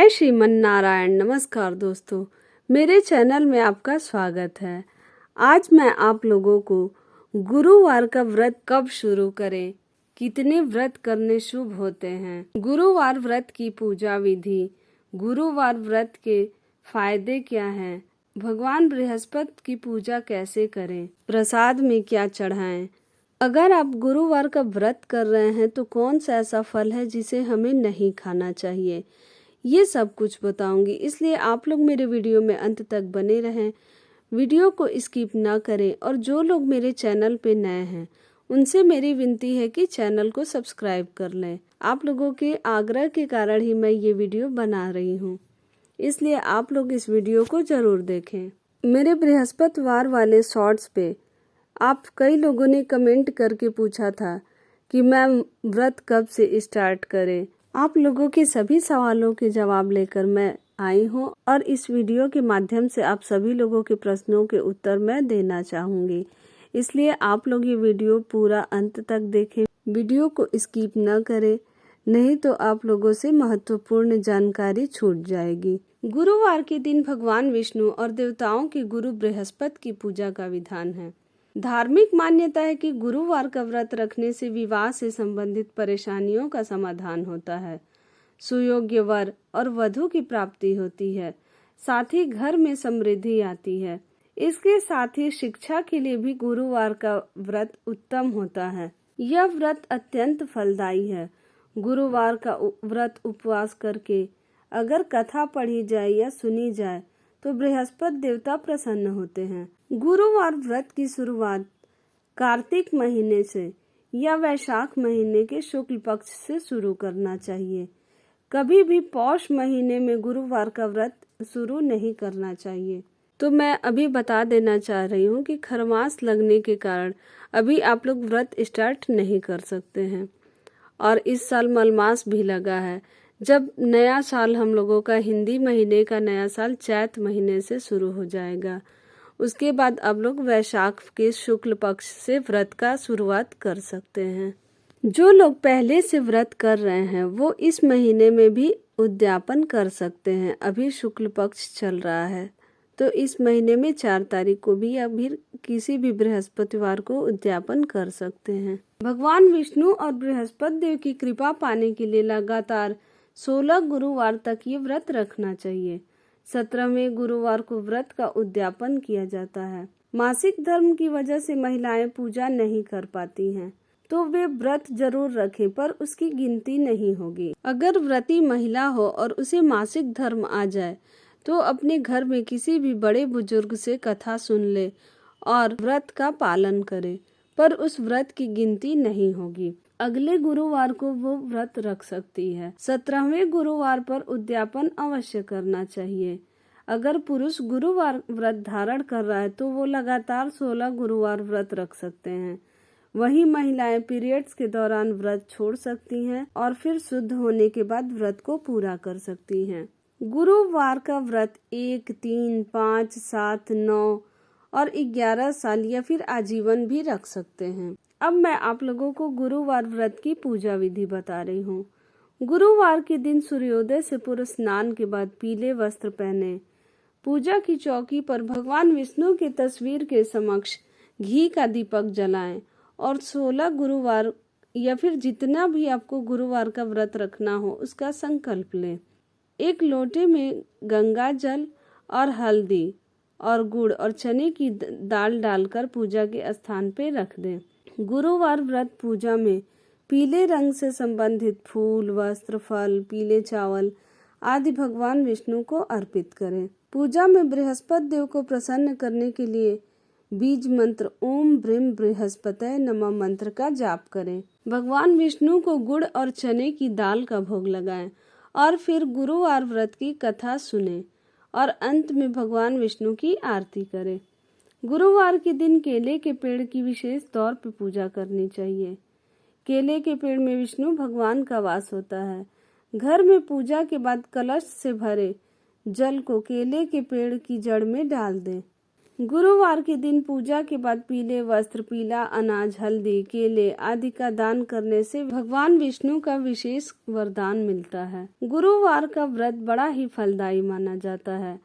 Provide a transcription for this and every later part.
जय श्रीमन नारायण। नमस्कार दोस्तों, मेरे चैनल में आपका स्वागत है। आज मैं आप लोगों को गुरुवार का व्रत कब शुरू करें, कितने व्रत करने शुभ होते हैं, गुरुवार व्रत की पूजा विधि, गुरुवार व्रत के फायदे क्या हैं, भगवान बृहस्पति की पूजा कैसे करें, प्रसाद में क्या चढ़ाएं, अगर आप गुरुवार का व्रत कर रहे हैं तो कौन सा ऐसा फल है जिसे हमें नहीं खाना चाहिए, ये सब कुछ बताऊंगी। इसलिए आप लोग मेरे वीडियो में अंत तक बने रहें, वीडियो को स्किप ना करें। और जो लोग मेरे चैनल पे नए हैं उनसे मेरी विनती है कि चैनल को सब्सक्राइब कर लें। आप लोगों के आग्रह के कारण ही मैं ये वीडियो बना रही हूँ, इसलिए आप लोग इस वीडियो को जरूर देखें। मेरे बृहस्पतिवार वाले शॉर्ट्स पे आप कई लोगों ने कमेंट करके पूछा था कि मैम व्रत कब से स्टार्ट करें। आप लोगों के सभी सवालों के जवाब लेकर मैं आई हूँ और इस वीडियो के माध्यम से आप सभी लोगों के प्रश्नों के उत्तर मैं देना चाहूँगी। इसलिए आप लोग ये वीडियो पूरा अंत तक देखें, वीडियो को स्किप न करें, नहीं तो आप लोगों से महत्वपूर्ण जानकारी छूट जाएगी। गुरुवार के दिन भगवान विष्णु और देवताओं के गुरु बृहस्पति की पूजा का विधान है। धार्मिक मान्यता है कि गुरुवार का व्रत रखने से विवाह से संबंधित परेशानियों का समाधान होता है, सुयोग्य वर और वधु की प्राप्ति होती है, साथ ही घर में समृद्धि आती है। इसके साथ ही शिक्षा के लिए भी गुरुवार का व्रत उत्तम होता है। यह व्रत अत्यंत फलदायी है। गुरुवार का व्रत उपवास करके अगर कथा पढ़ी जाए या सुनी जाए तो बृहस्पति देवता प्रसन्न होते हैं। गुरुवार व्रत की शुरुआत कार्तिक महीने से या वैशाख महीने के शुक्ल पक्ष से शुरू करना चाहिए। कभी भी पौष महीने में गुरुवार का व्रत शुरू नहीं करना चाहिए। तो मैं अभी बता देना चाह रही हूँ कि खरमास लगने के कारण अभी आप लोग व्रत स्टार्ट नहीं कर सकते हैं। और इस साल मलमास भी लगा है। जब नया साल हम लोगों का हिंदी महीने का नया साल चैत महीने से शुरू हो जाएगा, उसके बाद आप लोग वैशाख के शुक्ल पक्ष से व्रत का शुरुआत कर सकते हैं। जो लोग पहले से व्रत कर रहे हैं वो इस महीने में भी उद्यापन कर सकते हैं। अभी शुक्ल पक्ष चल रहा है तो इस महीने में 4 तारीख को भी या फिर किसी भी बृहस्पतिवार को उद्यापन कर सकते हैं। भगवान विष्णु और बृहस्पति देव की कृपा पाने के लिए लगातार 16 गुरुवार तक ये व्रत रखना चाहिए। 17वें गुरुवार को व्रत का उद्यापन किया जाता है। मासिक धर्म की वजह से महिलाएं पूजा नहीं कर पाती हैं तो वे व्रत जरूर रखें, पर उसकी गिनती नहीं होगी। अगर व्रती महिला हो और उसे मासिक धर्म आ जाए तो अपने घर में किसी भी बड़े बुजुर्ग से कथा सुन ले और व्रत का पालन करे, पर उस व्रत की गिनती नहीं होगी। अगले गुरुवार को वो व्रत रख सकती है। 17वें गुरुवार पर उद्यापन अवश्य करना चाहिए। अगर पुरुष गुरुवार व्रत धारण कर रहा है तो वो लगातार 16 गुरुवार व्रत रख सकते हैं। वहीं महिलाएं पीरियड्स के दौरान व्रत छोड़ सकती हैं और फिर शुद्ध होने के बाद व्रत को पूरा कर सकती हैं। गुरुवार का व्रत 1, 3, 5, 7, 9 और 11 साल या फिर आजीवन भी रख सकते हैं। अब मैं आप लोगों को गुरुवार व्रत की पूजा विधि बता रही हूँ। गुरुवार के दिन सूर्योदय से पूर्व स्नान के बाद पीले वस्त्र पहने, पूजा की चौकी पर भगवान विष्णु की तस्वीर के समक्ष घी का दीपक जलाएं और 16 गुरुवार या फिर जितना भी आपको गुरुवार का व्रत रखना हो उसका संकल्प लें। एक लोटे में गंगा जल और हल्दी और गुड़ और चने की दाल डालकर पूजा के स्थान पे रख दें। गुरुवार व्रत पूजा में पीले रंग से संबंधित फूल, वस्त्र, फल, पीले चावल आदि भगवान विष्णु को अर्पित करें। पूजा में बृहस्पति देव को प्रसन्न करने के लिए बीज मंत्र ओम ब्रीम बृहस्पतये नमः मंत्र का जाप करें। भगवान विष्णु को गुड़ और चने की दाल का भोग लगाएं और फिर गुरुवार व्रत की कथा सुने और अंत में भगवान विष्णु की आरती करें। गुरुवार के दिन केले के पेड़ की विशेष तौर पर पूजा करनी चाहिए। केले के पेड़ में विष्णु भगवान का वास होता है। घर में पूजा के बाद कलश से भरे जल को केले के पेड़ की जड़ में डाल दें। गुरुवार के दिन पूजा के बाद पीले वस्त्र, पीला अनाज, हल्दी, केले आदि का दान करने से भगवान विष्णु का विशेष वरदान मिलता है। गुरुवार का व्रत बड़ा ही फलदायी माना जाता है।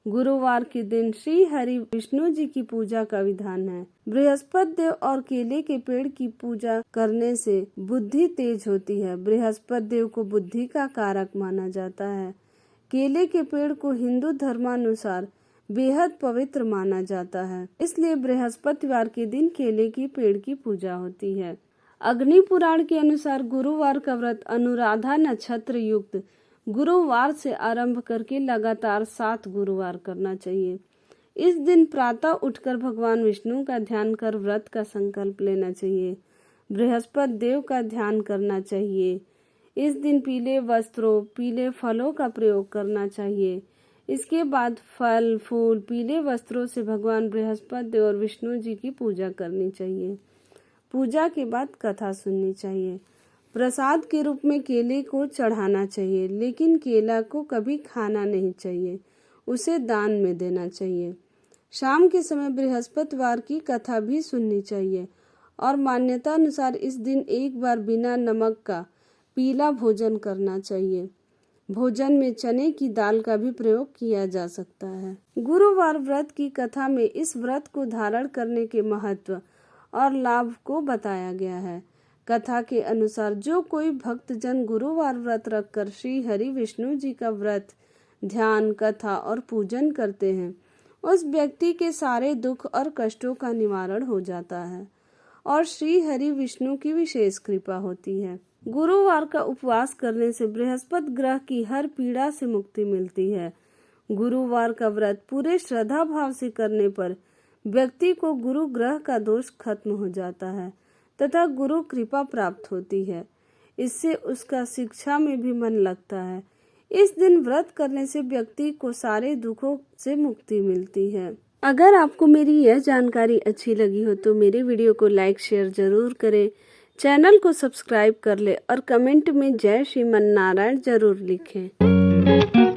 गुरुवार के दिन श्री हरि विष्णु जी की पूजा का विधान है। बृहस्पति देव और केले के पेड़ की पूजा करने से बुद्धि तेज होती है। बृहस्पति देव को बुद्धि का कारक माना जाता है। केले के पेड़ को हिंदू धर्मानुसार बेहद पवित्र माना जाता है, इसलिए बृहस्पतिवार के दिन केले के पेड़ की पूजा होती है। अग्नि पुराण के अनुसार गुरुवार का व्रत अनुराधा नक्षत्र युक्त गुरुवार से आरंभ करके लगातार 7 गुरुवार करना चाहिए। इस दिन प्रातः उठकर भगवान विष्णु का ध्यान कर व्रत का संकल्प लेना चाहिए। बृहस्पति देव का ध्यान करना चाहिए। इस दिन पीले वस्त्रों, पीले फलों का प्रयोग करना चाहिए। इसके बाद फल, फूल, पीले वस्त्रों से भगवान बृहस्पति देव और विष्णु जी की पूजा करनी चाहिए। पूजा के बाद कथा सुननी चाहिए। प्रसाद के रूप में केले को चढ़ाना चाहिए, लेकिन केला को कभी खाना नहीं चाहिए, उसे दान में देना चाहिए। शाम के समय बृहस्पतिवार की कथा भी सुननी चाहिए और मान्यता अनुसार इस दिन एक बार बिना नमक का पीला भोजन करना चाहिए। भोजन में चने की दाल का भी प्रयोग किया जा सकता है। गुरुवार व्रत की कथा में इस व्रत को धारण करने के महत्व और लाभ को बताया गया है। कथा के अनुसार जो कोई भक्तजन गुरुवार व्रत रखकर श्री हरि विष्णु जी का व्रत, ध्यान, कथा और पूजन करते हैं, उस व्यक्ति के सारे दुख और कष्टों का निवारण हो जाता है और श्री हरि विष्णु की विशेष कृपा होती है। गुरुवार का उपवास करने से बृहस्पति ग्रह की हर पीड़ा से मुक्ति मिलती है। गुरुवार का व्रत पूरे श्रद्धा भाव से करने पर व्यक्ति को गुरु ग्रह का दोष खत्म हो जाता है तथा गुरु कृपा प्राप्त होती है। इससे उसका शिक्षा में भी मन लगता है। इस दिन व्रत करने से व्यक्ति को सारे दुखों से मुक्ति मिलती है। अगर आपको मेरी यह जानकारी अच्छी लगी हो तो मेरे वीडियो को लाइक, शेयर जरूर करें, चैनल को सब्सक्राइब कर ले और कमेंट में जय श्रीमन नारायण जरूर लिखें।